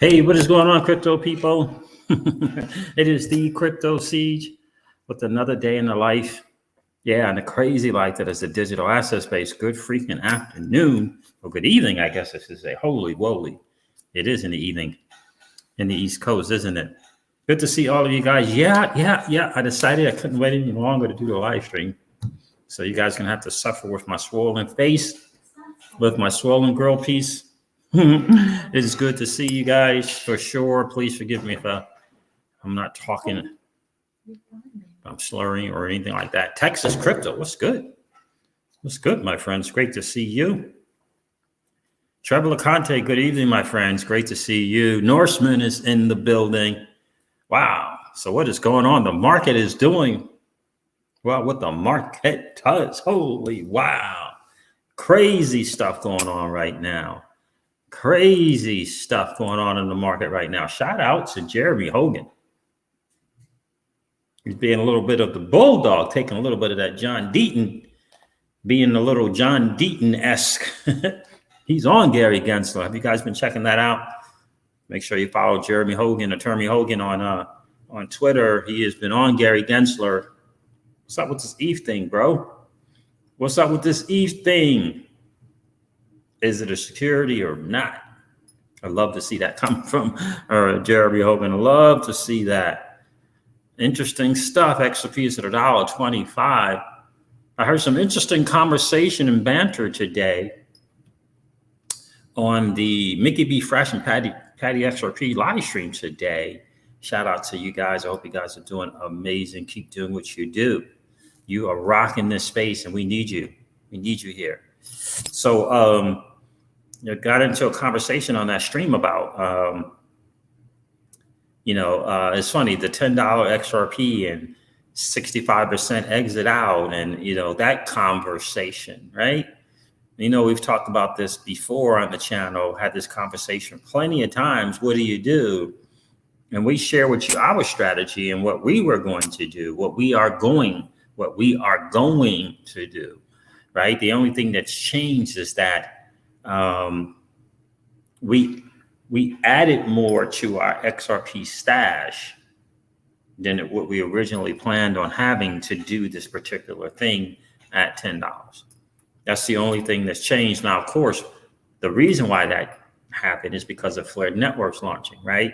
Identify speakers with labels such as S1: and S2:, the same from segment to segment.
S1: Hey, what is going on, crypto people? It is the Crypto Siege with another day in the life. Yeah, and the crazy life that is the digital asset space. Good freaking afternoon, or good evening, I guess I should say. Holy woly. It is in the evening in the East Coast, isn't it? Good to see all of you guys. Yeah. I decided I couldn't wait any longer to do the live stream. So you guys are going to have to suffer with my swollen face, with my swollen grill piece. It is good to see you guys for sure. Please forgive me if I'm not talking, I'm slurring or anything like that. Texas crypto, what's good? What's good, my friends? Great to see you. Trevor LeConte, good evening, my friends. Great to see you. Norseman is in the building. Wow. So what is going on? The market is doing well. What the market does. Holy wow. Crazy stuff going on right now. Crazy stuff going on in the market right now. Shout out to Jeremy Hogan. He's being a little bit of the bulldog, taking a little bit of that John Deaton, being a little John Deaton-esque. He's on Gary Gensler. Have you guys been checking that out? Make sure you follow Jeremy Hogan, Attorney Hogan on Twitter. He has been on Gary Gensler. What's up with this ETH thing, bro? What's up with this ETH thing? Is it a security or not? I love to see that come from Jeremy Hogan. I love to see that. Interesting stuff. XRP is at $1.25. I heard some interesting conversation and banter today on the Mickey B. Fresh and Patty XRP live stream today. Shout out to you guys. I hope you guys are doing amazing. Keep doing what you do. You are rocking this space and we need you. We need you here. So got into a conversation on that stream about, it's funny, the $10 XRP and 65% exit out and, that conversation, right? We've talked about this before on the channel, had this conversation plenty of times. What do you do? And we share with you our strategy and what we were going to do, what we are going to do, right? The only thing that's changed is that we added more to our XRP stash than what we originally planned on having to do this particular thing at $10. That's the only thing that's changed. Now, of course, the reason why that happened is because of Flare Networks launching, right?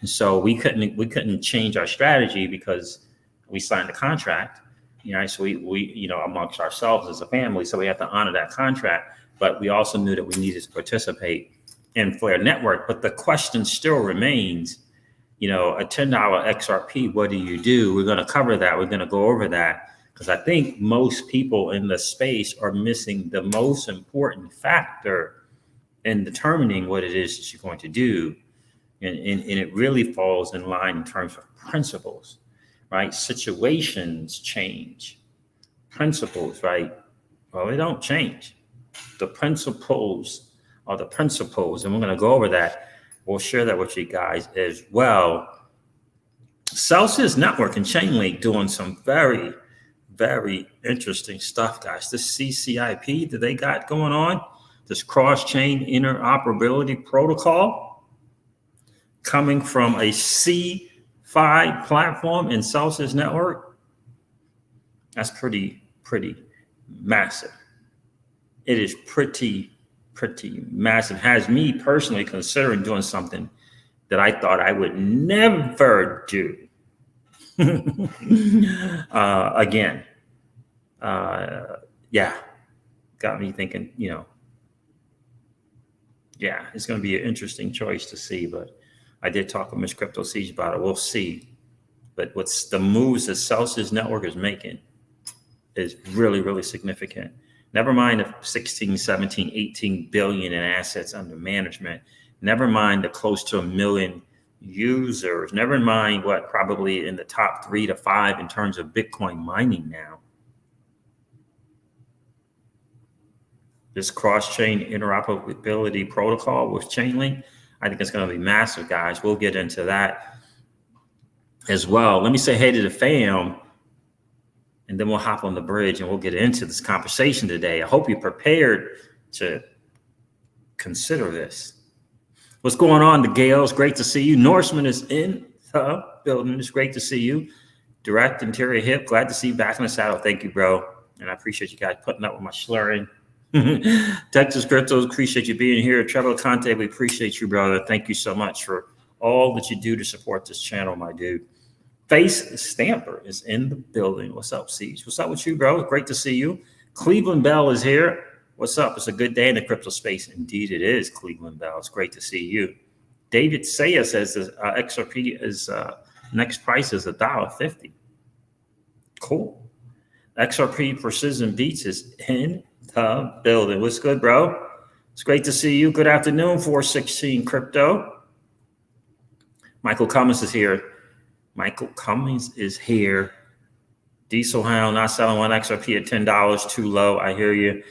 S1: And so we couldn't change our strategy because we signed a contract, so we amongst ourselves as a family, so we have to honor that contract. But we also knew that we needed to participate in Flare Network. But the question still remains, a $10 XRP, what do you do? We're going to cover that. We're going to go over that because I think most people in the space are missing the most important factor in determining what it is that you're going to do. And it really falls in line in terms of principles, right? Situations change. Principles, right? Well, they don't change. The principles are the principles, and we're going to go over that. We'll share that with you guys as well. Celsius Network and Chainlink doing some very, very interesting stuff, guys. This CCIP that they got going on, this cross-chain interoperability protocol coming from a C5 platform in Celsius Network, that's pretty massive. It is pretty massive. Has me personally considering doing something that I thought I would never do again. Got me thinking, it's going to be an interesting choice to see, but I did talk with Ms. Crypto Siege about it. We'll see. But what's the moves that Celsius Network is making is really, really significant. Never mind the 16, 17, 18 billion in assets under management. Never mind the close to 1 million users. Never mind what probably in the top 3 to 5 in terms of Bitcoin mining now. This cross-chain interoperability protocol with Chainlink, I think it's going to be massive, guys. We'll get into that as well. Let me say hey to the fam. And then we'll hop on the bridge and we'll get into this conversation today. I hope you're prepared to consider this. What's going on, the Gales? Great to see you. Norseman is in the building. It's great to see you. Direct Interior Hip. Glad to see you back in the saddle. Thank you, bro. And I appreciate you guys putting up with my slurring. Texas Cryptos, appreciate you being here. Trevor Conte, we appreciate you, brother. Thank you so much for all that you do to support this channel, my dude. Face Stamper is in the building. What's up, Siege? What's up with you, bro? Great to see you. Cleveland Bell is here. What's up? It's a good day in the crypto space. Indeed, it is, Cleveland Bell. It's great to see you. David Saya says XRP is next price is $1.50. Cool. XRP Precision Beats is in the building. What's good, bro? It's great to see you. Good afternoon, 416 Crypto. Michael Cummins is here. Michael Cummins is here. Diesel Hound not selling one XRP at $10, too low. I hear you.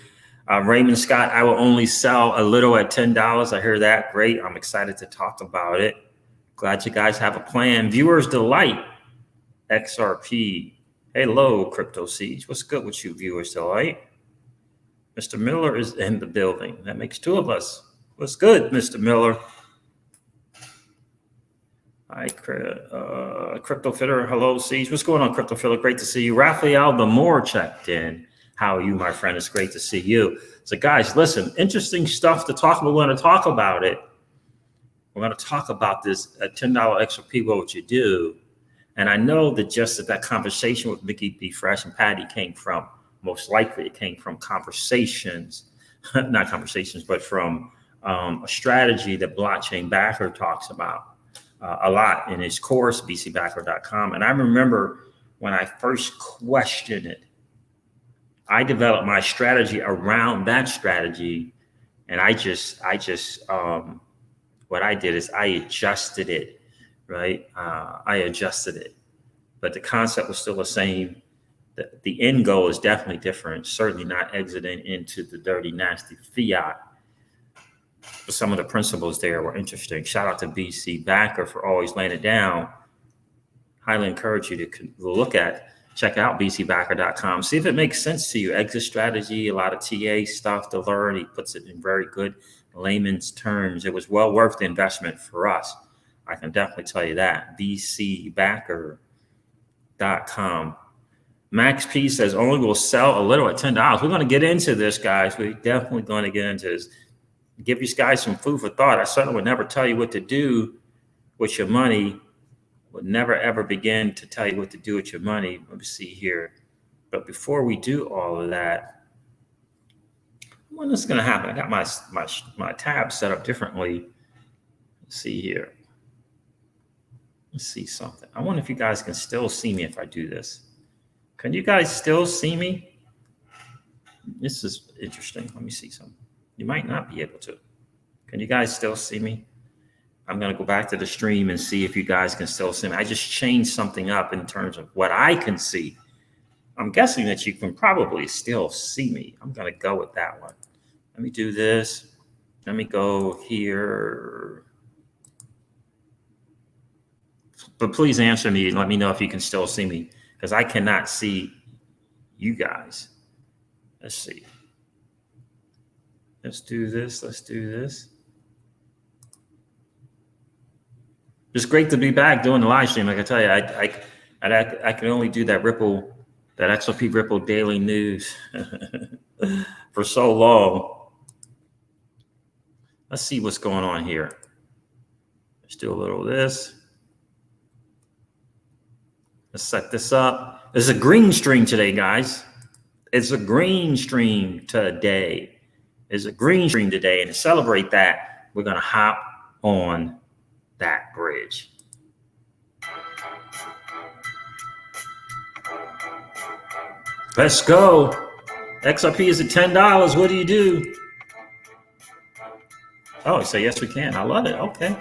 S1: Raymond Scott, I will only sell a little at $10. I hear that. Great. I'm excited to talk about it. Glad you guys have a plan. Viewers Delight, XRP. Hello, Crypto Siege. What's good with you, Viewers Delight? Mr. Miller is in the building. That makes two of us. What's good, Mr. Miller? Hi, Crypto Fitter. Hello, Siege. What's going on, Crypto Fitter? Great to see you. Raphael Demore checked in. How are you, my friend? It's great to see you. So, guys, listen, interesting stuff to talk about. We're going to talk about it. We're going to talk about this $10 XRP, what would you do? And I know that just that conversation with Mickey B. Fresh and Patty came from, most likely it came from conversations, not conversations, but from a strategy that Blockchain Backer talks about a lot in his course, bcbacker.com. And I remember when I first questioned it, I developed my strategy around that strategy. And what I did is I adjusted it, right? I adjusted it, but the concept was still the same. The end goal is definitely different. Certainly not exiting into the dirty, nasty fiat. But some of the principles there were interesting. Shout out to BC Backer for always laying it down. Highly encourage you to check out bcbacker.com. See if it makes sense to you. Exit strategy, a lot of TA stuff to learn. He puts it in very good layman's terms. It was well worth the investment for us. I can definitely tell you that. bcbacker.com. Max P says only will sell a little at $10. We're going to get into this, guys. We're definitely going to get into this. Give you guys some food for thought. I certainly would never tell you what to do with your money. Would never, ever begin to tell you what to do with your money. Let me see here. But before we do all of that, when is this going to happen? I got my tab set up differently. Let's see here. Let's see something. I wonder if you guys can still see me if I do this. Can you guys still see me? This is interesting. Let me see something. You might not be able to. Can you guys still see me? I'm going to go back to the stream and see if you guys can still see me. I just changed something up in terms of what I can see. I'm guessing that you can probably still see me. I'm going to go with that one. Let me do this. Let me go here. But please answer me and let me know if you can still see me, because I cannot see you guys. Let's see. Let's do this. Let's do this. It's great to be back doing the live stream. Like I tell you, I can only do that XRP Ripple daily news for so long. Let's see what's going on here. Let's do a little of this. Let's set this up. It's a green stream today, guys. It's a green stream today. It's a green stream today. And to celebrate that, we're going to hop on that bridge. Let's go. XRP is at $10. What do you do? Oh, so yes, we can. I love it. Okay.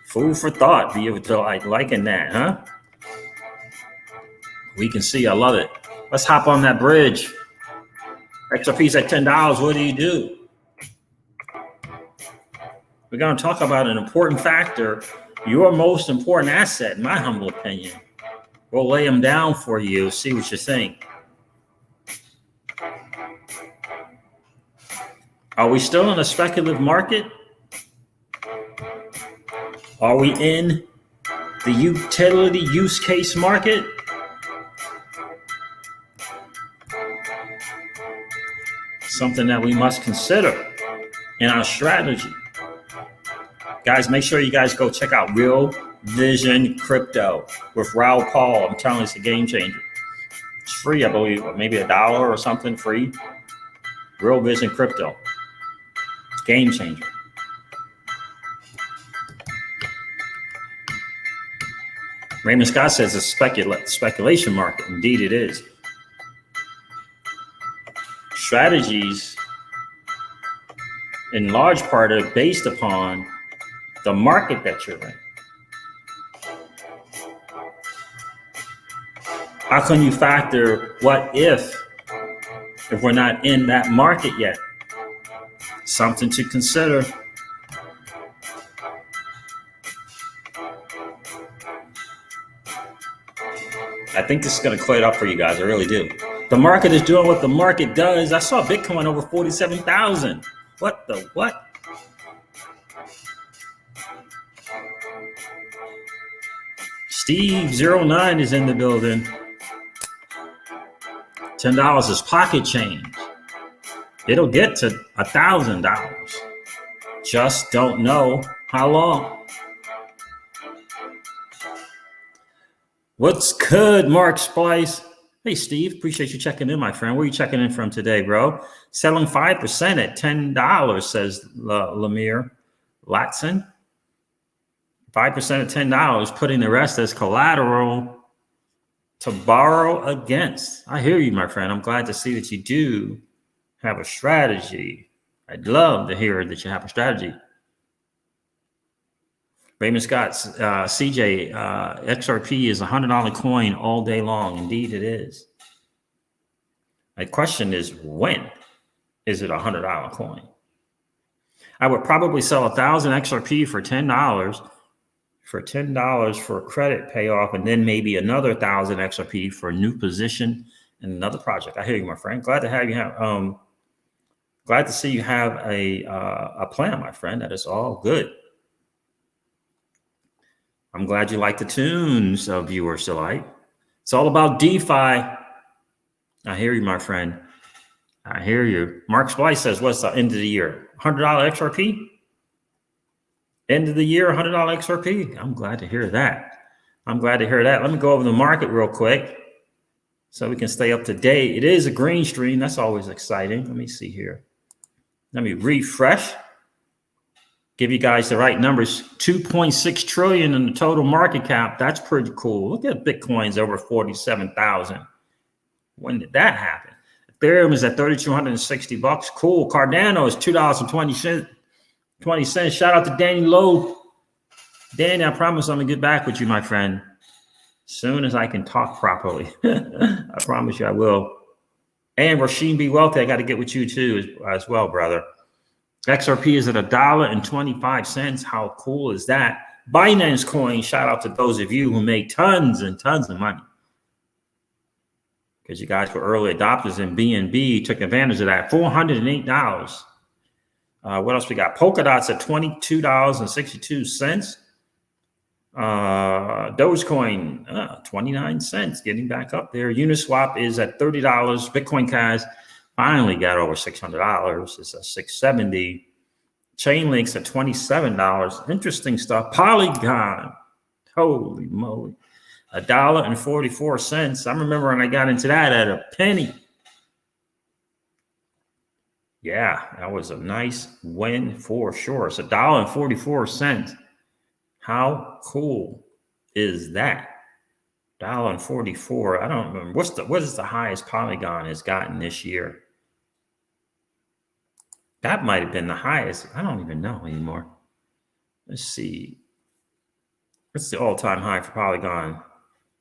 S1: Food for thought. Be able to liking that, huh? We can see. I love it. Let's hop on that bridge. XRP's at $10. What do you do? We're going to talk about an important factor, your most important asset, in my humble opinion. We'll lay them down for you, see what you think. Are we still in a speculative market? Are we in the utility use case market? Something that we must consider in our strategy. Guys, make sure you guys go check out Real Vision Crypto with Raul Paul. I'm telling you, it's a game changer. It's free, I believe, maybe $1 or something free. Real Vision Crypto. It's a game changer. Raymond Scott says it's a speculation market. Indeed, it is. Strategies, in large part, are based upon the market that you're in. How can you factor what if we're not in that market yet? Something to consider. I think this is going to clear it up for you guys. I really do. The market is doing what the market does. I saw Bitcoin over 47,000. What the what? Steve09 is in the building. $10 is pocket change. It'll get to $1,000. Just don't know how long. What's good, Mark Splice? Hey, Steve, appreciate you checking in, my friend. Where are you checking in from today, bro? Selling 5% at $10, says Lemire Latson. 5% at $10, putting the rest as collateral to borrow against. I hear you, my friend. I'm glad to see that you do have a strategy. I'd love to hear that you have a strategy. Raymond Scott, CJ, XRP is a $100 coin all day long. Indeed, it is. My question is, when is it a $100 coin? I would probably sell 1,000 XRP for $10. For $10 for a credit payoff, and then maybe another 1,000 XRP for a new position and another project. I hear you, my friend. Glad to have you. Glad to see you have a plan, my friend. That is all good. I'm glad you like the tunes, viewers delight. It's all about DeFi. I hear you, my friend. I hear you. Mark Splice says, what's the end of the year? $100 XRP? End of the year, $100 XRP. I'm glad to hear that. I'm glad to hear that. Let me go over the market real quick so we can stay up to date. It is a green stream. That's always exciting. Let me see here. Let me refresh. Give you guys the right numbers. 2.6 trillion in the total market cap. That's pretty cool. Look at Bitcoin's over 47,000. When did that happen? Ethereum is at $3,260. Cool. Cardano is $2.20. 20 cents. Shout out to Danny Lowe. Danny, I promise I'm going to get back with you, my friend, as soon as I can talk properly. I promise you I will. And Rasheen B. Wealthy, I got to get with you too as well, brother. XRP is at $1.25. How cool is that? Binance Coin, shout out to those of you who made tons and tons of money. Because you guys were early adopters in BNB, took advantage of that. $408. What else we got? Polkadot's at $22.62. Dogecoin, 29 cents, getting back up there. Uniswap is at $30. Bitcoin Cash finally got over $600. It's at $670. Chainlink's at $27. Interesting stuff. Polygon, holy moly, $1.44. I remember when I got into that at a penny. Yeah, that was a nice win for sure. It's $1.44. How cool is that? $1.44. I don't remember. What is the highest Polygon has gotten this year? That might have been the highest. I don't even know anymore. Let's see. What's the all-time high for Polygon?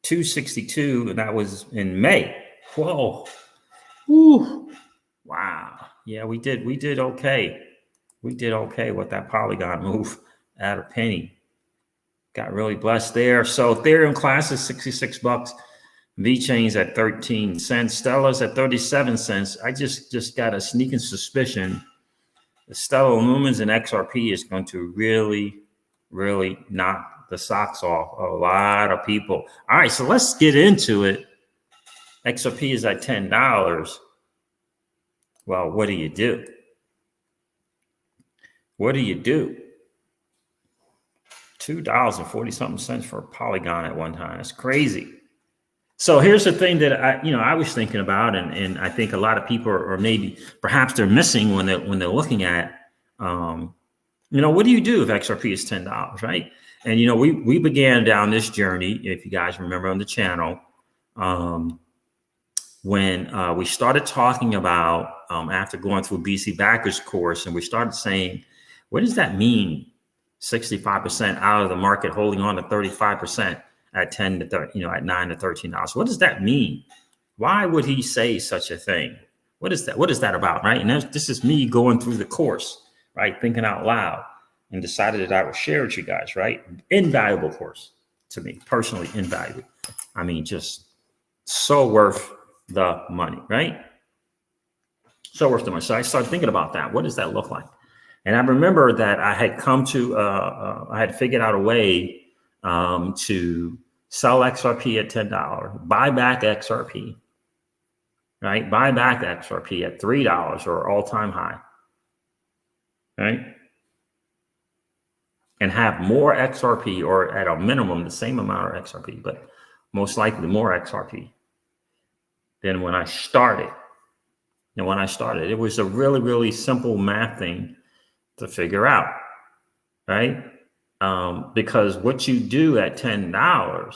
S1: 262, and that was in May. Whoa. Woo. Wow. Yeah, we did okay. We did okay with that Polygon move at a penny. Got really blessed there. So Ethereum class is $66. VeChain's at 13 cents. Stella's at 37 cents. I just got a sneaking suspicion the Stellar Lumens and XRP is going to really really knocked the socks off a lot of people. All right, so let's get into it. XRP is at $10. Well, what do you do? What do you do? $2.40 something cents for a Polygon at one time. That's crazy. So here's the thing that I was thinking about, and I think a lot of people are maybe perhaps they're missing when they're looking at, what do you do if XRP is $10, right? And we began down this journey, if you guys remember on the channel, when we started talking about after going through BC Backers course, and we started saying, what does that mean? 65% out of the market, holding on to 35%. At 10 to 30, at $9 to $13. What does that mean? Why would he say such a thing? What is that? What is that about, right? And this is me going through the course, right? Thinking out loud, and decided that I would share with you guys, right? Invaluable course to me, personally invaluable. I mean, just so worth the money, right? So worth the money. So I started thinking about that. What does that look like? And I remember that I had come to, I had figured out a way to sell XRP at $10, buy back XRP, right? Buy back XRP at $3 or all-time high, right? And have more XRP, or at a minimum, the same amount of XRP, but most likely more XRP than when I started. And when I started, it was a really, really simple math thing to figure out, right? Because what you do at $10,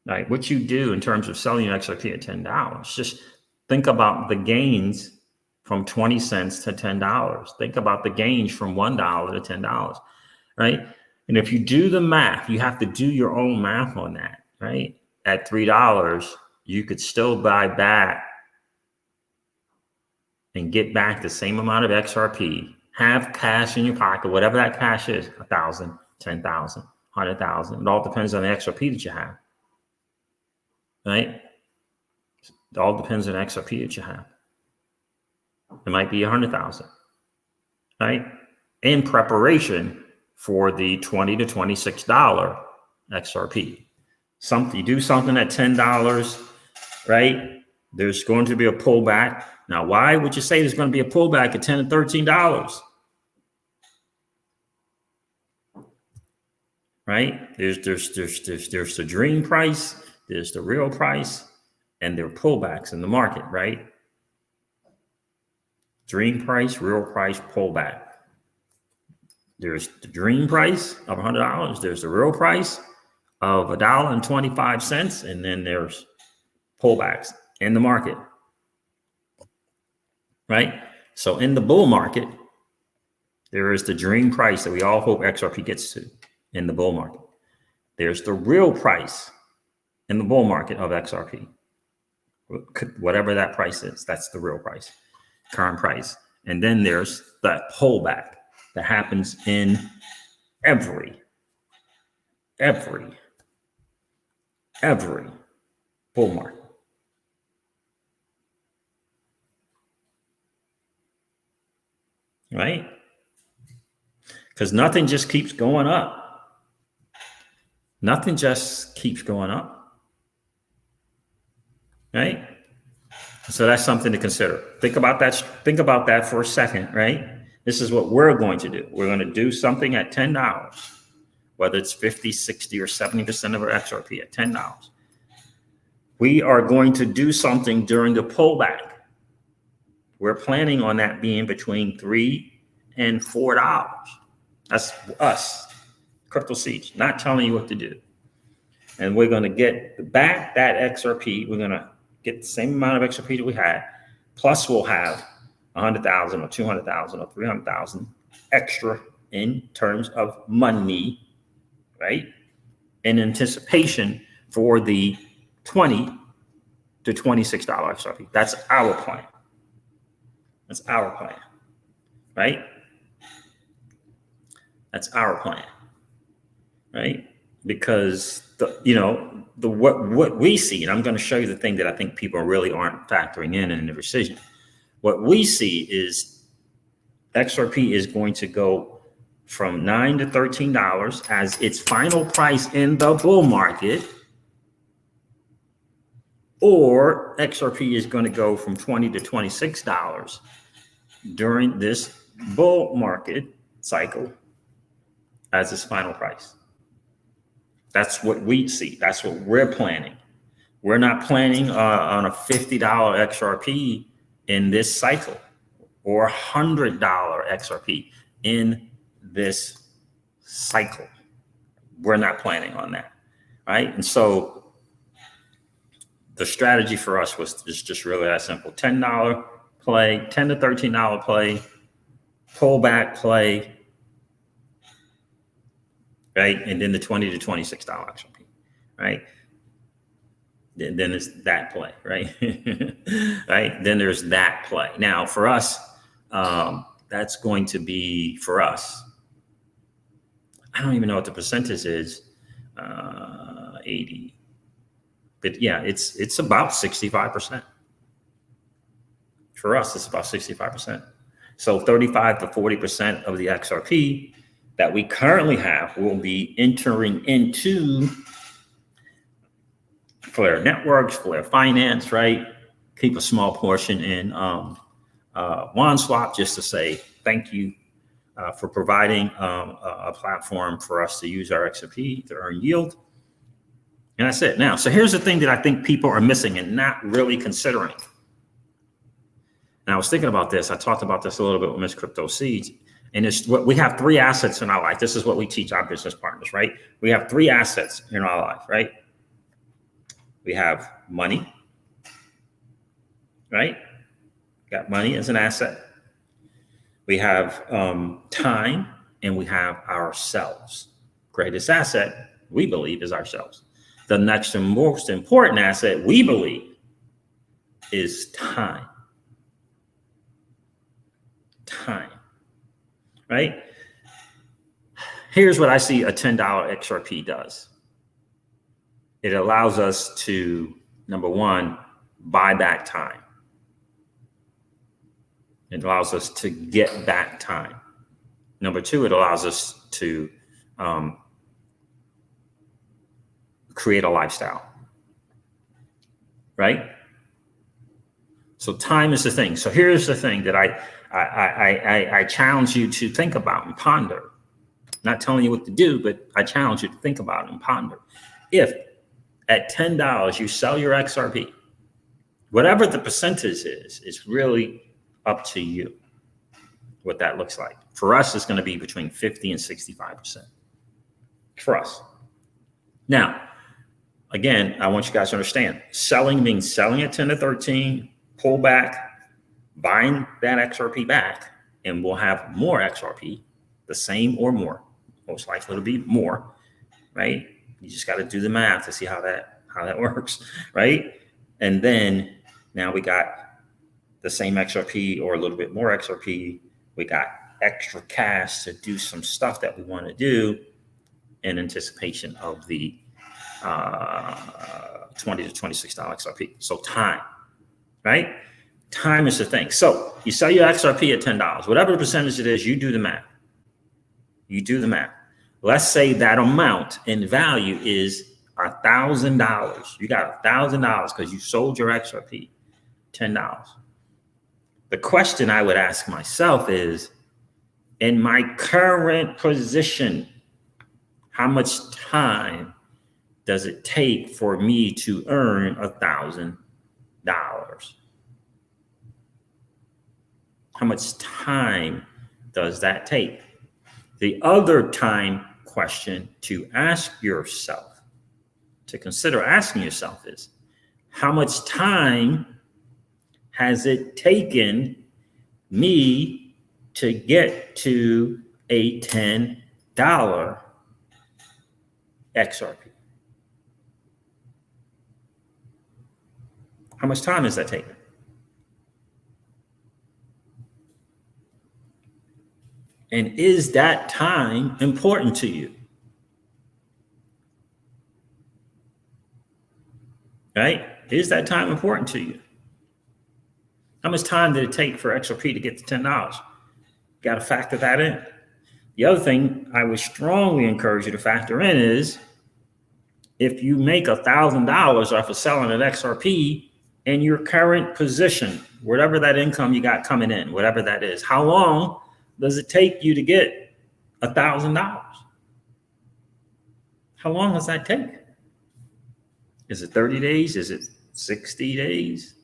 S1: right? What you do in terms of selling your XRP at $10, just think about the gains from 20 cents to $10. Think about the gains from $1 to $10, right? And if you do the math, you have to do your own math on that, right? At $3, you could still buy back and get back the same amount of XRP. Have cash in your pocket, whatever that cash is, 1,000, 10,000, 100,000. It all depends on the XRP that you have, right? It all depends on the XRP that you have. It might be 100,000, right? In preparation for the $20 to $26 XRP. You do something at $10, right? There's going to be a pullback. Now, why would you say there's going to be a pullback at $10 to $13? Right? There's the dream price, there's the real price, and there are pullbacks in the market, right? Dream price, real price, pullback. There's the dream price of $100. There's the real price of $1.25, and then there's pullbacks in the market. Right? So in the bull market, there is the dream price that we all hope XRP gets to in the bull market. There's the real price in the bull market of XRP. Whatever that price is, that's the real price, current price. And then there's that pullback that happens in every bull market. Right? Because nothing just keeps going up. Nothing just keeps going up. Right? So that's something to consider. Think about that. Think about that for a second, right? This is what we're going to do. We're going to do something at $10, whether it's 50, 60, or 70% of our XRP at $10. We are going to do something during the pullback. We're planning on that being between $3 and $4. That's us, Crypto Siege, not telling you what to do. And we're going to get back that XRP. We're going to get the same amount of XRP that we had, plus we'll have 100,000 or 200,000 or 300,000 extra in terms of money, right? In anticipation for the $20 to $26 XRP. That's our plan. That's our plan, right? That's our plan, right? Because what we see, and I'm going to show you the thing that I think people really aren't factoring in the decision. What we see is XRP is going to go from $9 to $13 as its final price in the bull market, or XRP is going to go from $20 to $26 during this bull market cycle as its final price. That's what we see. That's what we're planning. We're not planning on a $50 XRP in this cycle or $100 XRP in this cycle. We're not planning on that, right? And so the strategy for us is just really that simple. $10 play, $10 to $13 play, pullback play, right? And then the $20 to $26 XRP, right? Then it's that play, right? Right? Then there's that play. Now for us, that's going to be, for us, I don't even know what the percentage is, 80. But yeah, it's about 65%. For us, it's about 65%. So 35 to 40% of the XRP that we currently have will be entering into Flare Networks, Flare Finance, right? Keep a small portion in OneSwap just to say thank you for providing a platform for us to use our XRP to earn yield. And that's it. Now, so here's the thing that I think people are missing and not really considering. And I was thinking about this. I talked about this a little bit with Miss Crypto Seeds. And it's what we have: 3 assets in our life. This is what we teach our business partners, right? We have 3 assets in our life, right? We have money, right? Got money as an asset. We have time, and we have ourselves. Greatest asset, we believe, is ourselves. The next and most important asset, we believe, is time. Time, right? Here's what I see a $10 XRP does. It allows us to, number one, buy back time. It allows us to get back time. Number 2, it allows us to create a lifestyle, right? So time is the thing. So here's the thing that I challenge you to think about and ponder. Not telling you what to do, but I challenge you to think about and ponder. If at $10 you sell your XRP, whatever the percentage is, it's really up to you what that looks like. For us, it's going to be between 50 and 65% for us. Now, again, I want you guys to understand, selling means selling at 10 to 13, pull back, buying that XRP back, and we'll have more XRP, the same or more. Most likely it'll be more, right? You just got to do the math to see how that works, right? And then now we got the same XRP or a little bit more XRP. We got extra cash to do some stuff that we want to do in anticipation of the $20 to $26 XRP. So time, right? Time is the thing. So you sell your XRP at $10, whatever the percentage it is, you do the math. You do the math. Let's say that amount in value is $1,000. You got $1,000 because you sold your XRP, $10. The question I would ask myself is, in my current position, how much time does it take for me to earn $1,000? How much time does that take? The other time question to ask yourself, to consider asking yourself, is how much time has it taken me to get to a $10 XRP? How much time is that taking? And is that time important to you? Right? Is that time important to you? How much time did it take for XRP to get to $10? Got to factor that in. The other thing I would strongly encourage you to factor in is if you make $1,000 off of selling an XRP in your current position, whatever that income you got coming in, whatever that is, how long does it take you to get $1,000? How long does that take? Is it 30 days? Is it 60 days?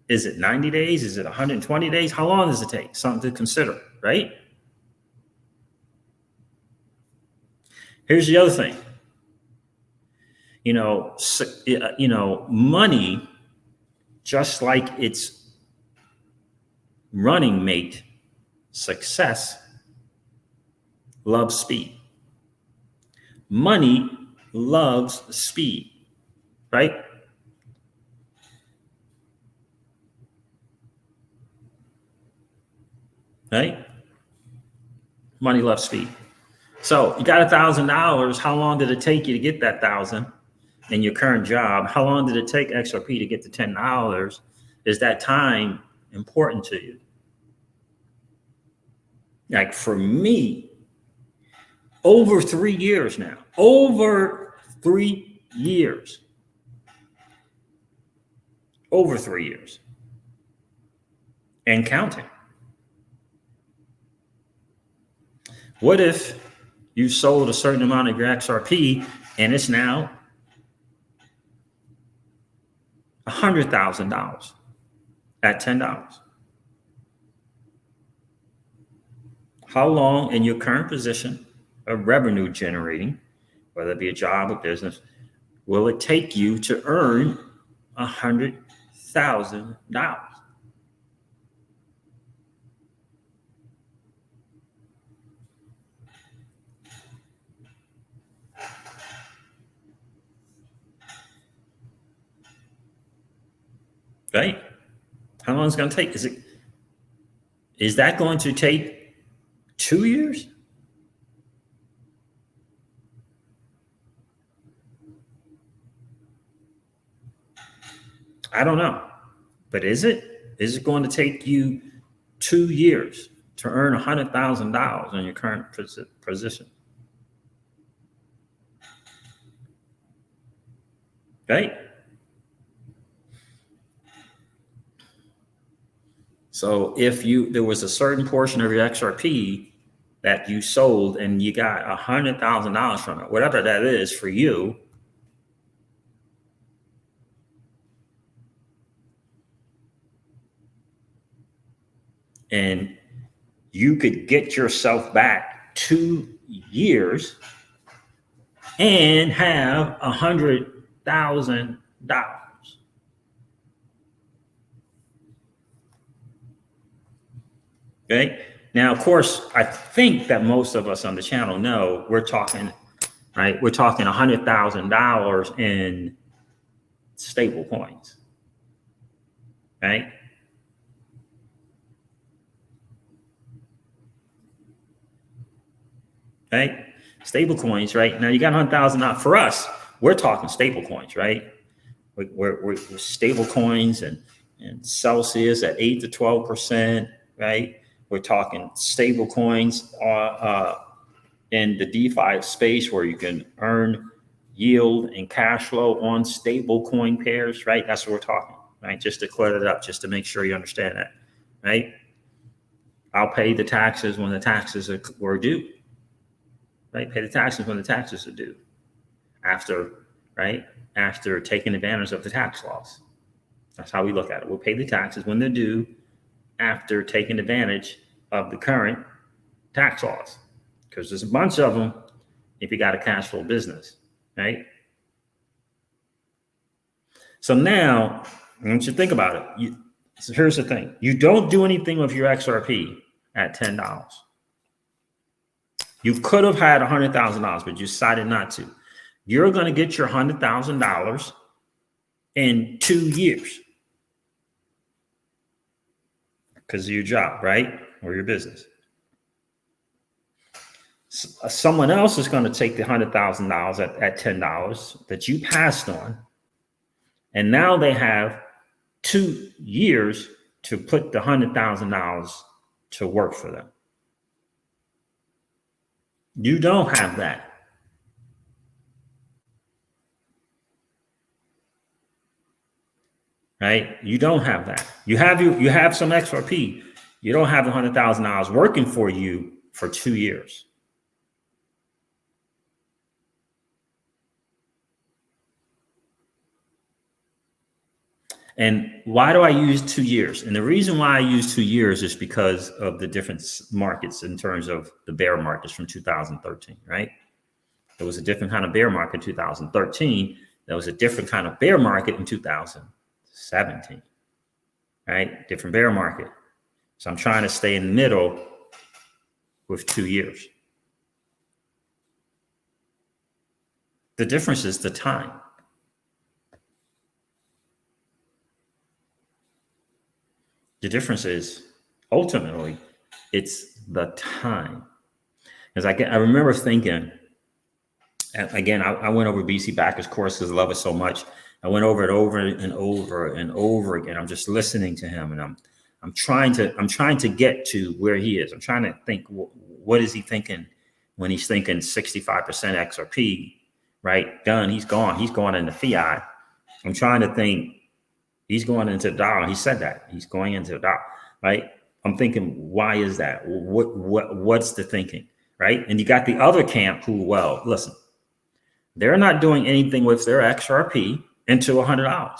S1: Is it 90 days? Is it 120 days? How long does it take? Something to consider, right? Here's the other thing. Money, just like its running mate, success, loves speed. Money loves speed, right? Right? Money loves speed. So you got $1,000. How long did it take you to get that 1,000 in your current job? How long did it take XRP to get to $10? Is that time important to you? Like for me, over 3 years now, over 3 years, and counting. What if you sold a certain amount of your XRP and it's now $100,000 at $10? How long in your current position of revenue generating, whether it be a job or business, will it take you to earn $100,000? Right? How long is it going to take? Is that going to take 2 years? I don't know. But is it? Is it going to take you 2 years to earn $100,000 in your current position? Right? So if there was a certain portion of your XRP that you sold and you got $100,000 from it, whatever that is for you, and you could get yourself back 2 years and have $100,000. Okay. Now, of course, I think that most of us on the channel know we're talking, right? We're talking $100,000 in stable coins, right? Right? Stable coins, right? Now you got $100,000. For us, we're talking stable coins, right? We're stable coins and Celsius at 8 to 12%, right? We're talking stable coins in the DeFi space where you can earn yield and cash flow on stable coin pairs, right? That's what we're talking, right? Just to clear it up, just to make sure you understand that, right? I'll pay the taxes when the taxes were due, right? Pay the taxes when the taxes are due after, right? After taking advantage of the tax laws. That's how we look at it. We'll pay the taxes when they're due after taking advantage of the current tax laws, because there's a bunch of them if you got a cash flow business, right? So now, I want you to think about it. So here's the thing. You don't do anything with your XRP at $10. You could have had $100,000, but you decided not to. You're going to get your $100,000 in 2 years because of your job, right? Or your business. Someone else is going to take the $100,000 at $10 that you passed on, and now they have 2 years to put the $100,000 to work for them. You don't have that. Right? You don't have that. You have some XRP. You don't have $100,000 working for you for 2 years. And why do I use 2 years? And the reason why I use 2 years is because of the different markets in terms of the bear markets from 2013, right? There was a different kind of bear market in 2013. There was a different kind of bear market in 2017, right? Different bear market. So I'm trying to stay in the middle with 2 years. The difference is the time. The difference is ultimately it's the time. Because I remember thinking, again, I went over BC Backer's course because I love it so much. I went over it over and over and over again. I'm just listening to him, and I'm trying to get to where he is. I'm trying to think, what is he thinking when he's thinking 65% XRP, right? Done. He's gone. He's going into fiat. I'm trying to think. He's going into the dollar. He said that he's going into the dollar, right? I'm thinking, why is that? What's the thinking, right? And you got the other camp who, well, listen, they're not doing anything with their XRP into $100.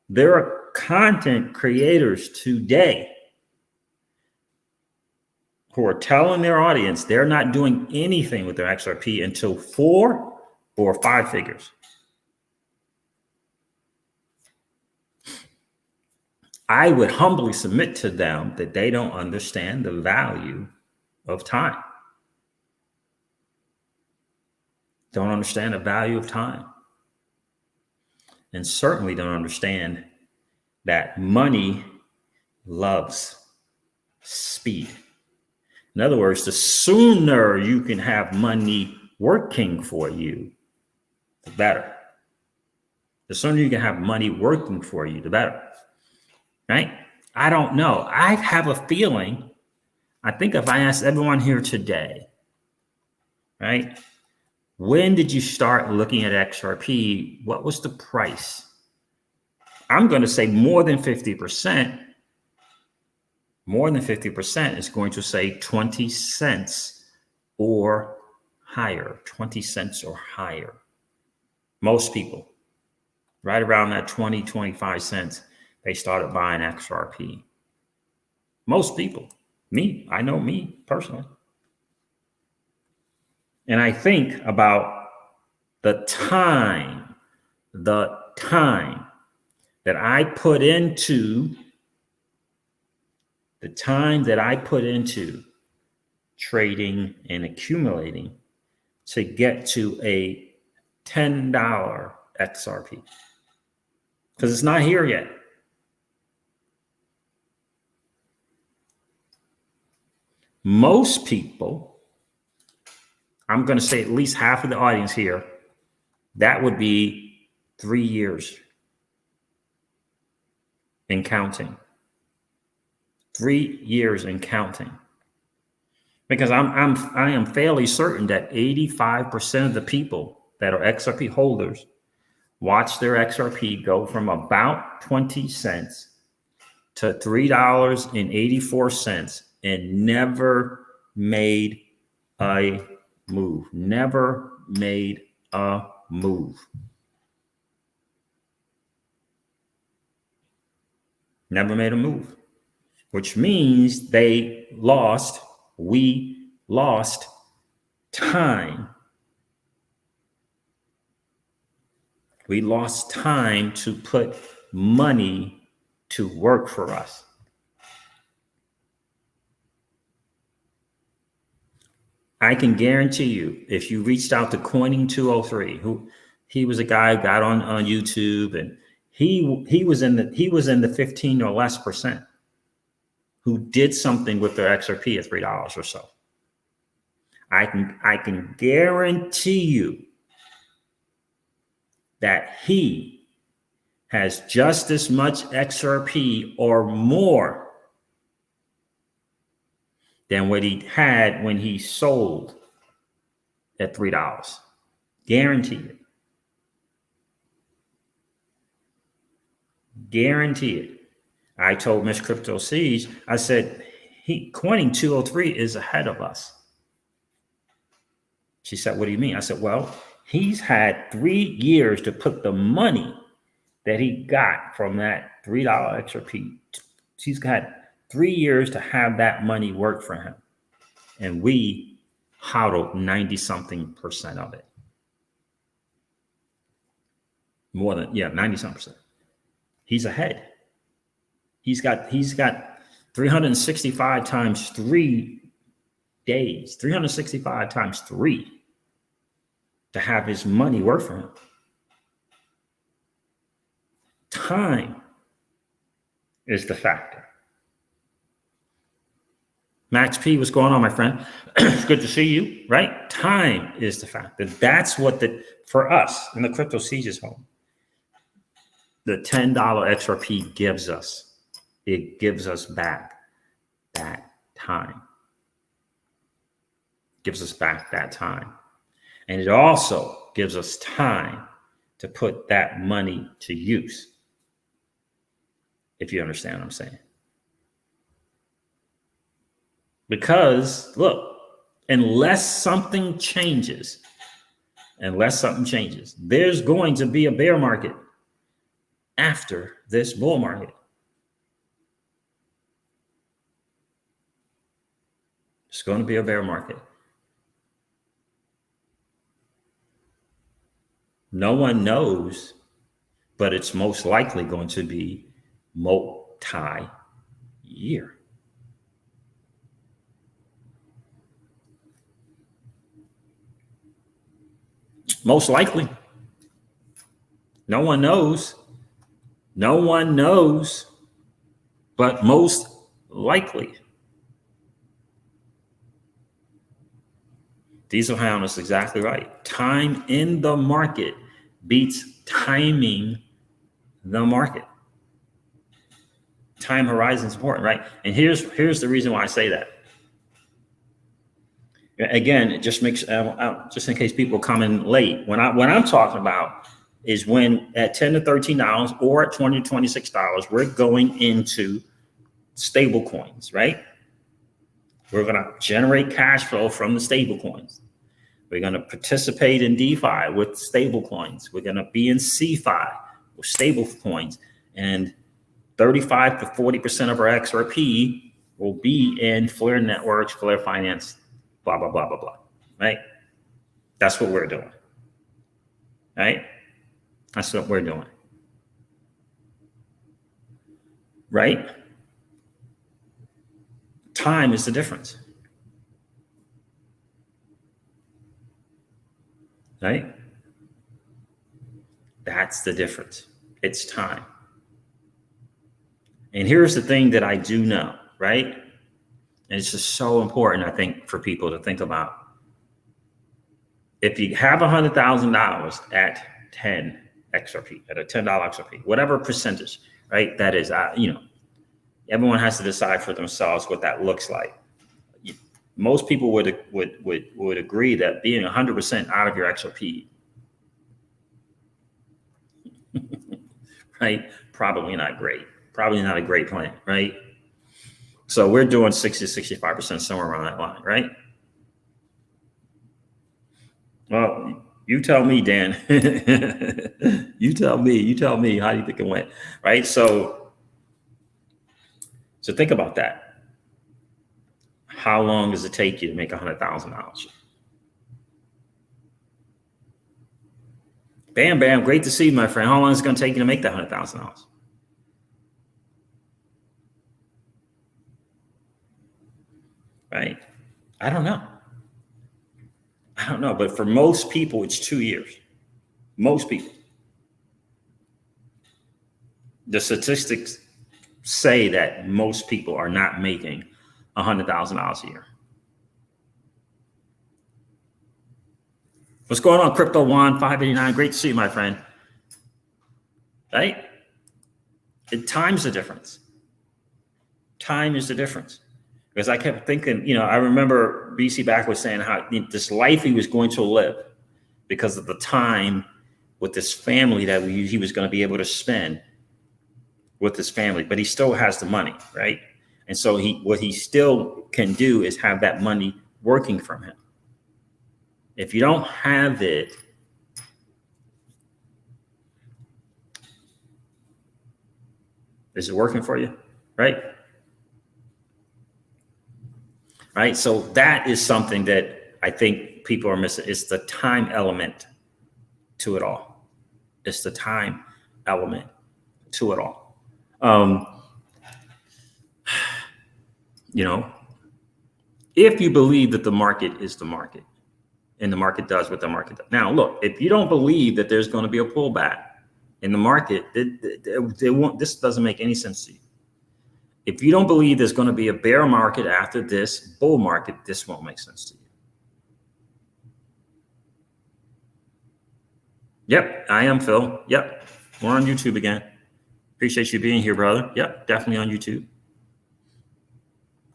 S1: There are content creators today who are telling their audience they're not doing anything with their XRP until 4 or 5 figures. I would humbly submit to them that they don't understand the value of time. Don't understand the value of time. And certainly don't understand that money loves speed. In other words, the sooner you can have money working for you, the better. The sooner you can have money working for you, the better. Right? I don't know. I have a feeling, I think if I asked everyone here today, right? When did you start looking at XRP? What was the price? I'm going to say more than 50%. More than 50% is going to say 20 cents or higher. 20 cents or higher. Most people, right around that 20, 25 cents. They started buying XRP. Most people, me, I know me personally. And I think about the time that I put into trading and accumulating to get to a $10 XRP. Because it's not here yet. Most people, I'm going to say at least half of the audience here, that would be 3 years and counting. 3 years and counting. Because I am fairly certain that 85% of the people that are XRP holders watch their XRP go from about 20 cents to $3.84 and never made a move. Never made a move. Never made a move. Which means we lost time. We lost time to put money to work for us. I can guarantee you, if you reached out to Coining 203, he was a guy who got on YouTube, and he was in the 15 or less percent who did something with their XRP at $3 or so. I can guarantee you that he has just as much XRP or more than what he had when he sold at $3. Guarantee it. Guarantee it. I told Miss Crypto Siege, I said, coining 203 is ahead of us. She said, what do you mean? I said, well, he's had 3 years to put the money that he got from that $3 XRP. He's got 3 years to have that money work for him. And we hodled 90-something% of it. More than, 90-something%. He's ahead. He's got 365 times 3 days, 365 times 3 to have his money work for him. Time is the factor. Max P, what's going on, my friend? It's good to see you, right? Time is the factor. That's what for us in the Crypto Sieges home, the $10 XRP gives us. It gives us back that time. Gives us back that time. And it also gives us time to put that money to use. If you understand what I'm saying. Because look, unless something changes, there's going to be a bear market after this bull market. It's going to be a bear market. No one knows, but it's most likely going to be multi-year. Most likely. No one knows. No one knows, but most likely. Diesel Hound is exactly right. Time in the market beats timing the market. Time horizon is important, right? And here's the reason why I say that. Again, it just makes just in case people come in late. What I'm talking about is when at $10 to $13 or at $20 to $26, we're going into stable coins, right? We're going to generate cash flow from the stable coins. We're going to participate in DeFi with stable coins. We're going to be in CeFi with stable coins. And 35 to 40% of our XRP will be in Flare networks, Flare finance, blah, blah, blah, blah, blah, right? That's what we're doing, right? That's what we're doing, right? Time is the difference, right? That's the difference. It's time. And here's the thing that I do know, right? And it's just so important, I think, for people to think about. If you have $100,000 at 10 XRP, at a $10 XRP, whatever percentage, right? That is, everyone has to decide for themselves what that looks like. Most people would agree that being 100% out of your XRP, right? Probably not great. Probably not a great plan, right? So we're doing 60 to 65%, somewhere around that line, right? Well, you tell me, Dan. You tell me how you think it went, right? So think about that. How long does it take you to make $100,000? Bam, bam. Great to see you, my friend. How long is it going to take you to make that $100,000? Right? I don't know. But for most people, it's 2 years. Most people. The statistics say that most people are not making $100,000 a year. What's going on, Crypto Juan 589? Great to see you, my friend. Right? Time's the difference. Time is the difference. Because I kept thinking, I remember BC back was saying how this life he was going to live because of the time with this family that he was going to be able to spend with his family, but he still has the money, right? And so what he still can do is have that money working from him. If you don't have it, is it working for you? Right? Right. So that is something that I think people are missing. It's the time element to it all. It's the time element to it all. If you believe that the market is the market and the market does what the market does. Now, look, if you don't believe that there's going to be a pullback in the market, this doesn't make any sense to you. If you don't believe there's going to be a bear market after this bull market, this won't make sense to you. Yep, I am Phil. Yep, we're on YouTube again. Appreciate you being here, brother. Yep, definitely on YouTube.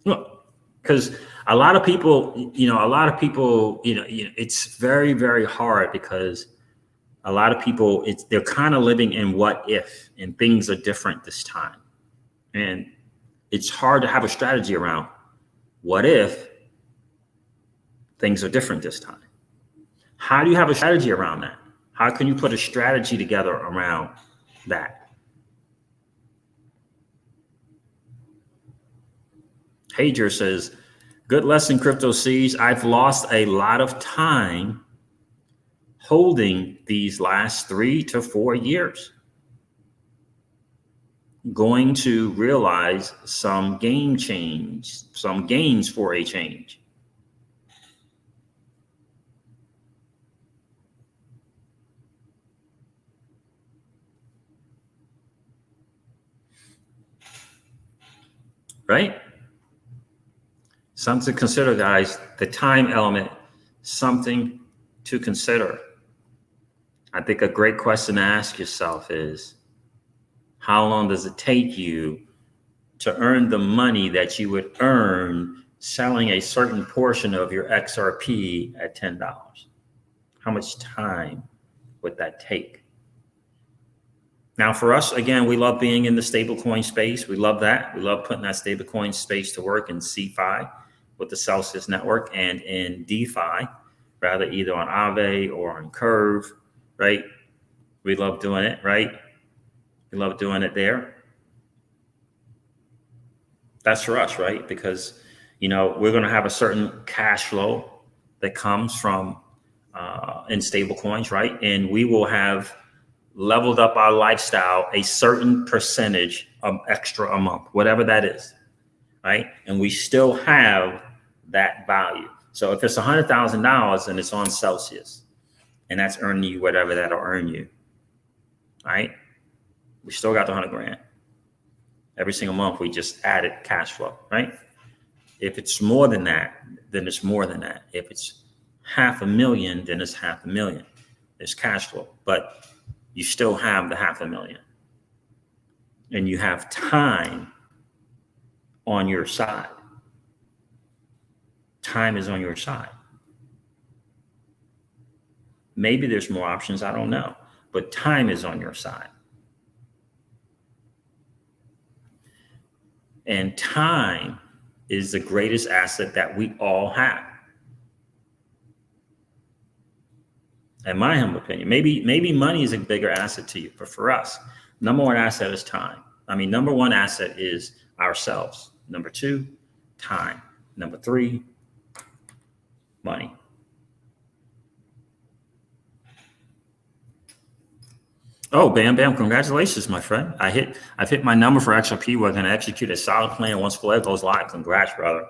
S1: Look, because a lot of people, it's very, very hard because a lot of people, they're kind of living in what if, and things are different this time. And it's hard to have a strategy around what if things are different this time. How do you have a strategy around that? How can you put a strategy together around that? Hager says, good lesson, Crypto Seeds. I've lost a lot of time holding these last 3 to 4 years. Going to realize some gains for a change. Right? Something to consider, guys. The time element, something to consider. I think a great question to ask yourself is, how long does it take you to earn the money that you would earn selling a certain portion of your XRP at $10? How much time would that take? Now, for us, again, we love being in the stablecoin space. We love that. We love putting that stablecoin space to work in CeFi with the Celsius network and in DeFi, rather either on Aave or on Curve, right? We love doing it, right? We love doing it there. That's for us, right? Because, we're going to have a certain cash flow that comes from in stable coins, right? And we will have leveled up our lifestyle a certain percentage of extra a month, whatever that is, right? And we still have that value. So if it's $100,000 and it's on Celsius, and that's earning you whatever that'll earn you, right? We still got the 100 grand. Every single month, we just added cash flow, right? If it's more than that, then it's more than that. If it's $500,000, then it's $500,000. There's cash flow, but you still have the $500,000. And you have time on your side. Time is on your side. Maybe there's more options, I don't know, but time is on your side. And time is the greatest asset that we all have. In my humble opinion, maybe money is a bigger asset to you, but for us, number one asset is time. Number one asset is ourselves. Number two, time. Number three, money. Oh, Bam Bam, congratulations, my friend. I've hit my number for XRP. We're going to execute a solid plan once Flair goes live. Congrats, brother.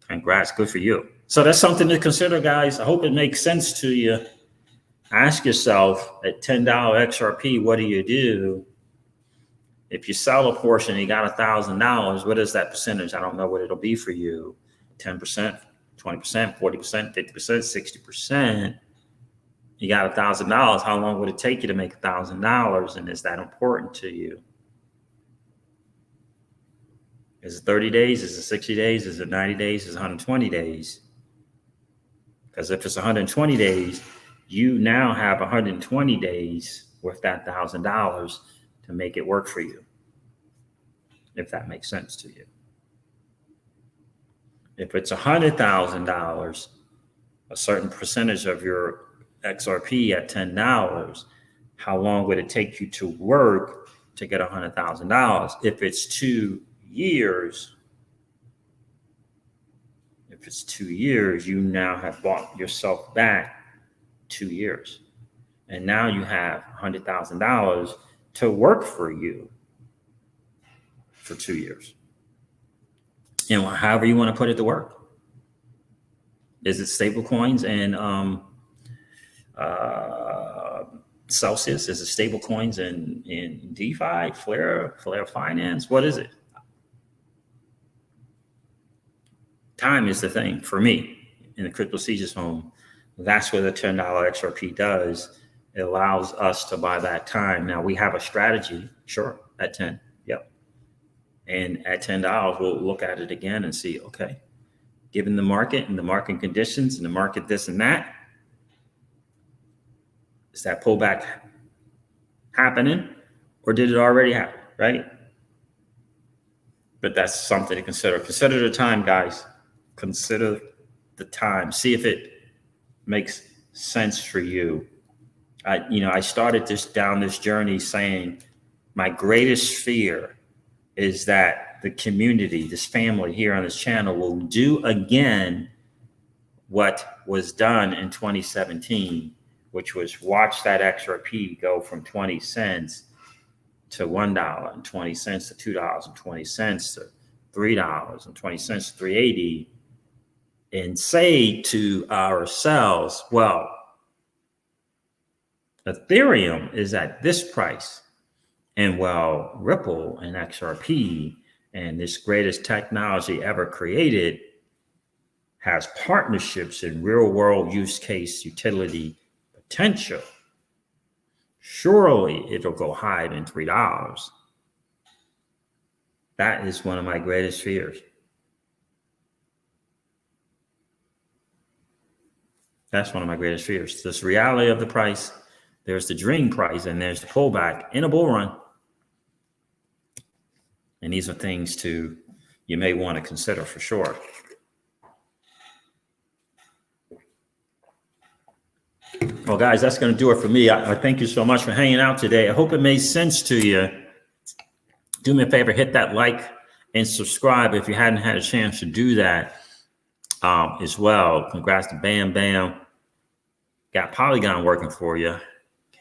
S1: Congrats. Good for you. So that's something to consider, guys. I hope it makes sense to you. Ask yourself, at $10 XRP, what do you do? If you sell a portion, you got $1,000. What is that percentage? I don't know what it'll be for you. 10%, 20%, 40%, 50%, 60%. You got $1,000. How long would it take you to make $1,000? And is that important to you? Is it 30 days? Is it 60 days? Is it 90 days? Is it 120 days? Because if it's 120 days, you now have 120 days with that $1,000 to make it work for you, if that makes sense to you. If it's $100,000, a certain percentage of your XRP at $10, how long would it take you to work to get $100,000? If it's 2 years, you now have bought yourself back 2 years. And now you have $100,000 to work for you for 2 years. And however you want to put it to work. Is it stable coins and Celsius? Is it stable coins in DeFi, Flare Finance? What is it? Time is the thing for me in the Crypto Sieges home. That's what the $10 XRP does. It allows us to buy that time. Now we have a strategy, sure, at 10. Yep. And at $10, we'll look at it again and see, okay, given the market and the market conditions and the market this and that, is that pullback happening or did it already happen, right? But that's something to consider. Consider the time, guys. Consider the time. See if it makes sense for you. I started down this journey saying my greatest fear is that the community, this family here on this channel, will do again what was done in 2017, which was watch that XRP go from 20 cents to $1.20 to $2.20 to $3.20 to $3.80, and say to ourselves, well, Ethereum is at this price, and well, Ripple and XRP and this greatest technology ever created has partnerships in real world use case utility potential. Surely it'll go higher than $3. That is one of my greatest fears. That's one of my greatest fears. This reality of the price. There's the dream price and there's the pullback in a bull run. And these are things you may want to consider for sure. Well, guys, that's going to do it for me. I thank you so much for hanging out today. I hope it made sense to you. Do me a favor, hit that like and subscribe if you hadn't had a chance to do that as well. Congrats to Bam Bam. Got Polygon working for you.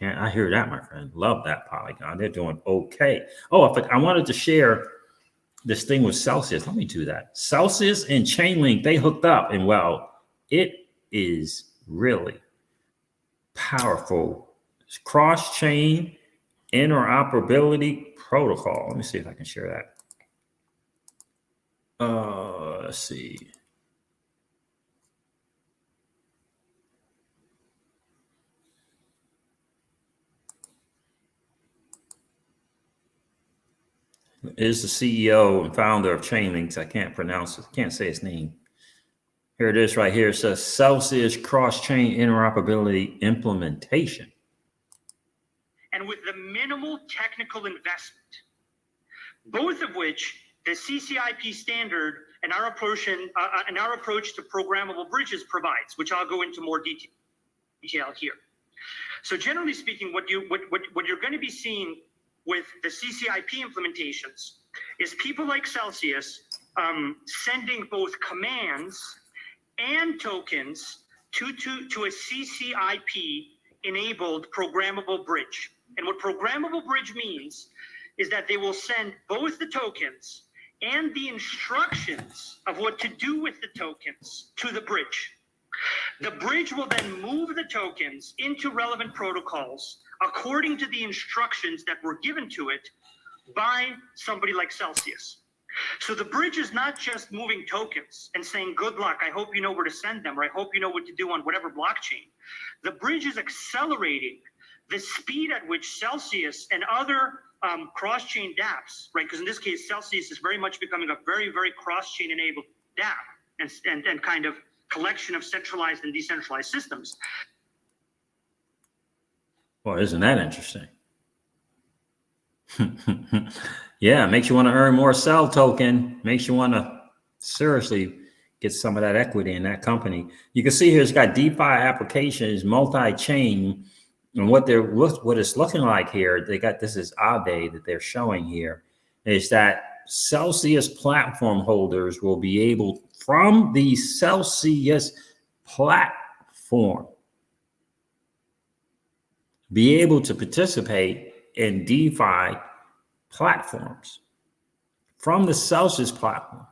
S1: I hear that, my friend. Love that Polygon. They're doing okay. Oh, I wanted to share this thing with Celsius. Let me do that. Celsius and Chainlink, they hooked up, and well, it is really powerful. It's cross-chain interoperability protocol. Let me see if I can share that. Let's see. Is the CEO and founder of Chainlink. I can't pronounce it. Can't say his name. Here it is right here. It says Celsius cross-chain interoperability implementation.
S2: And with the minimal technical investment, both of which the CCIP standard and our approach to programmable bridges provides, which I'll go into more detail here. So generally speaking, what you're going to be seeing with the CCIP implementations is people like Celsius sending both commands and tokens to a CCIP enabled programmable bridge. And what programmable bridge means is that they will send both the tokens and the instructions of what to do with the tokens to the bridge. The bridge will then move the tokens into relevant protocols according to the instructions that were given to it by somebody like Celsius. So the bridge is not just moving tokens and saying, good luck, I hope you know where to send them, or I hope you know what to do on whatever blockchain. The bridge is accelerating the speed at which Celsius and other cross-chain dApps, right? Because in this case, Celsius is very much becoming a very, very cross-chain enabled dApp and kind of collection of centralized and decentralized systems.
S1: Well, isn't that interesting? Yeah, makes you want to earn more Cell token. Makes you want to seriously get some of that equity in that company. You can see here it's got DeFi applications, multi-chain, and what it's looking like here. They got this is Aave that they're showing here is that Celsius platform holders will be able from the Celsius platform be able to participate in DeFi platforms from the Celsius platform.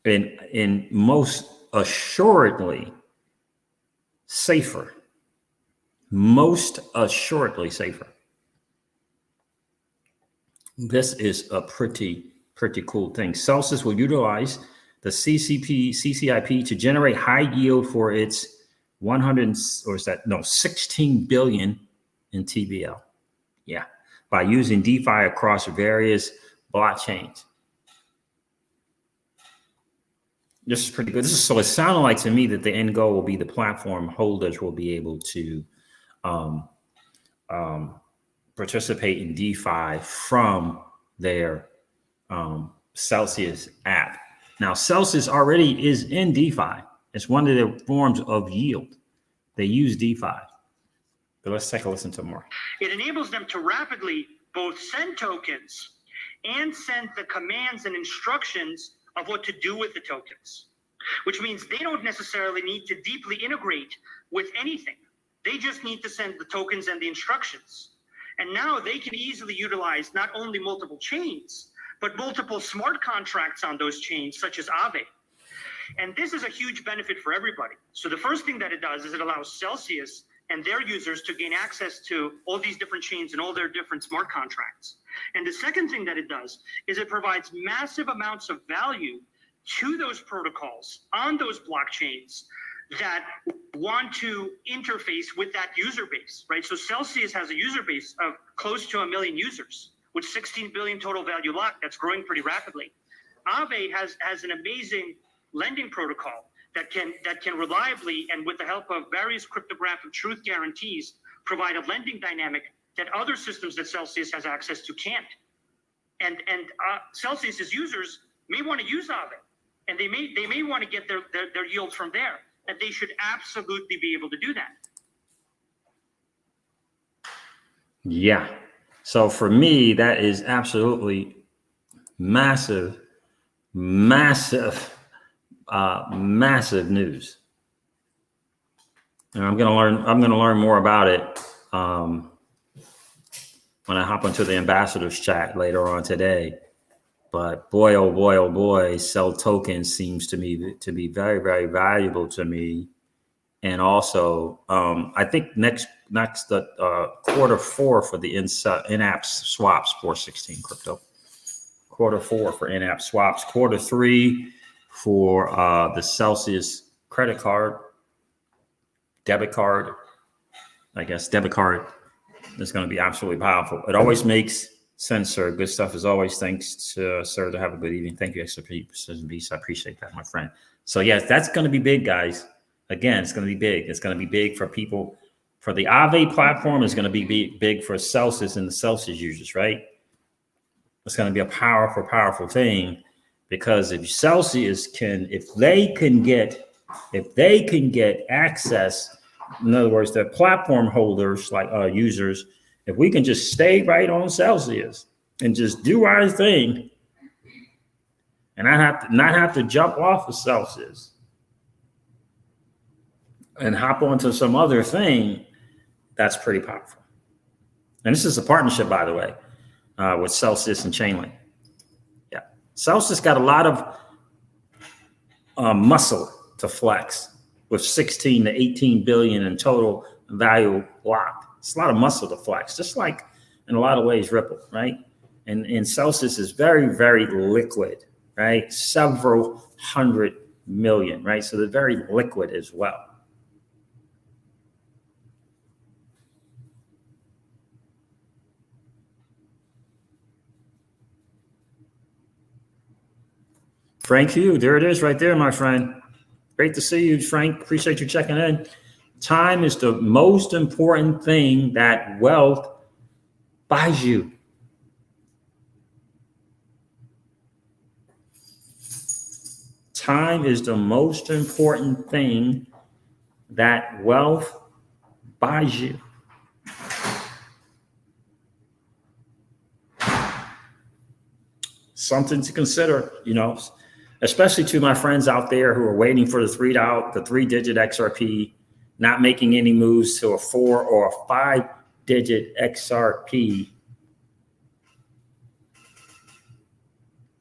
S1: And most assuredly safer. Most assuredly safer. This is a pretty cool thing. Celsius will utilize the CCIP to generate high yield for its 16 billion in TBL. Yeah, by using DeFi across various blockchains. This is pretty good. So it sounded like to me that the end goal will be the platform holders will be able to participate in DeFi from their Celsius app. Now, Celsius already is in DeFi. It's one of the forms of yield. They use DeFi. But let's take a listen to more.
S2: It enables them to rapidly both send tokens and send the commands and instructions of what to do with the tokens, which means they don't necessarily need to deeply integrate with anything. They just need to send the tokens and the instructions. And now they can easily utilize not only multiple chains, but multiple smart contracts on those chains, such as Aave. And this is a huge benefit for everybody. So the first thing that it does is it allows Celsius and their users to gain access to all these different chains and all their different smart contracts. And the second thing that it does is it provides massive amounts of value to those protocols on those blockchains that want to interface with that user base, right? So Celsius has a user base of close to 1 million users with 16 billion total value locked. That's growing pretty rapidly. Aave has an amazing lending protocol that can reliably and with the help of various cryptographic truth guarantees provide a lending dynamic that other systems that Celsius has access to can't. And Celsius's users may want to use Aave, and they may want to get their yield from there, and they should absolutely be able to do that.
S1: Yeah. So for me, that is absolutely massive news. And I'm gonna learn more about it when I hop into the ambassadors chat later on today. But boy, oh boy, Cell token seems to me to be very, very valuable to me. And also, I think next quarter 4 for the in-app swaps, 416 crypto. Quarter 4 for in-app swaps. Quarter 3 for the Celsius credit card, debit card. I guess debit card is going to be absolutely powerful. It always makes sense, sir. Good stuff as always. Thanks to sir to have a good evening. Thank you, XRP Precision Beast. I appreciate that, my friend. So yes, that's going to be big, guys. Again, it's going to be big. It's going to be big for people. For the Aave platform, it's going to be big for Celsius and the Celsius users, right? It's going to be a powerful thing, because if Celsius if they can get access, in other words, the platform holders like users, if we can just stay right on Celsius and just do our thing, and not have to jump off of Celsius and hop onto some other thing, that's pretty powerful. And this is a partnership, by the way, with Celsius and Chainlink. Yeah, Celsius got a lot of muscle to flex with 16 to 18 billion in total value locked. It's a lot of muscle to flex, just like in a lot of ways Ripple, right? And Celsius is very, very liquid, right? Several hundred million, right? So they're very liquid as well. Frank Hugh, there it is right there, my friend. Great to see you, Frank. Appreciate you checking in. Time is the most important thing that wealth buys you. Time is the most important thing that wealth buys you. Something to consider, you know, especially to my friends out there who are waiting for the 3-digit XRP, not making any moves to a 4 or a 5-digit XRP.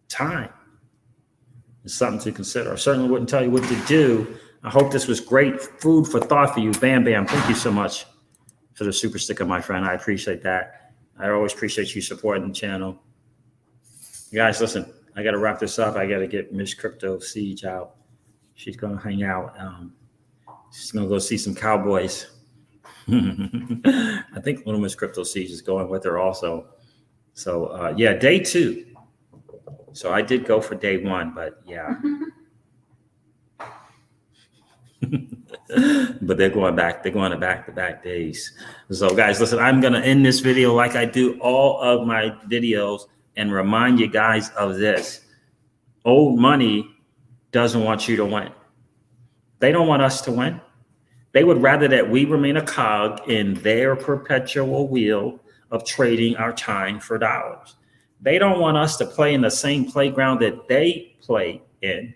S1: Time is something to consider. I certainly wouldn't tell you what to do. I hope this was great food for thought for you. Bam Bam, thank you so much for the super sticker, my friend. I appreciate that. I always appreciate you supporting the channel. You guys, listen, I got to wrap this up. I got to get Miss Crypto Siege out. She's going to hang out. She's going to go see some Cowboys. I think little Miss Crypto Siege is going with her also. So, yeah, day 2. So I did go for day 1, but yeah. But they're going back. They're going to back-to-back days. So, guys, listen, I'm going to end this video like I do all of my videos and remind you guys of this. Old money doesn't want you to win. They don't want us to win. They would rather that we remain a cog in their perpetual wheel of trading our time for dollars. They don't want us to play in the same playground that they play in,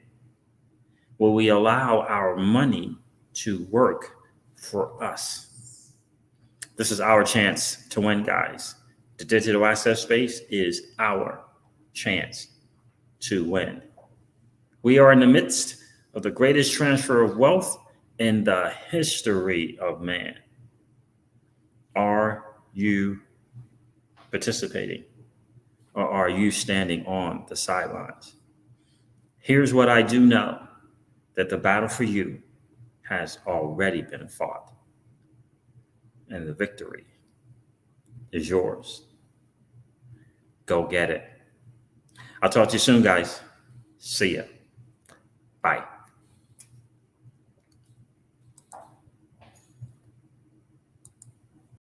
S1: where we allow our money to work for us. This is our chance to win, guys. The digital asset space is our chance to win. We are in the midst of the greatest transfer of wealth in the history of man. Are you participating, or are you standing on the sidelines? Here's what I do know, that the battle for you has already been fought, and the victory is yours. Go get it. I'll talk to you soon, guys. See ya. Bye.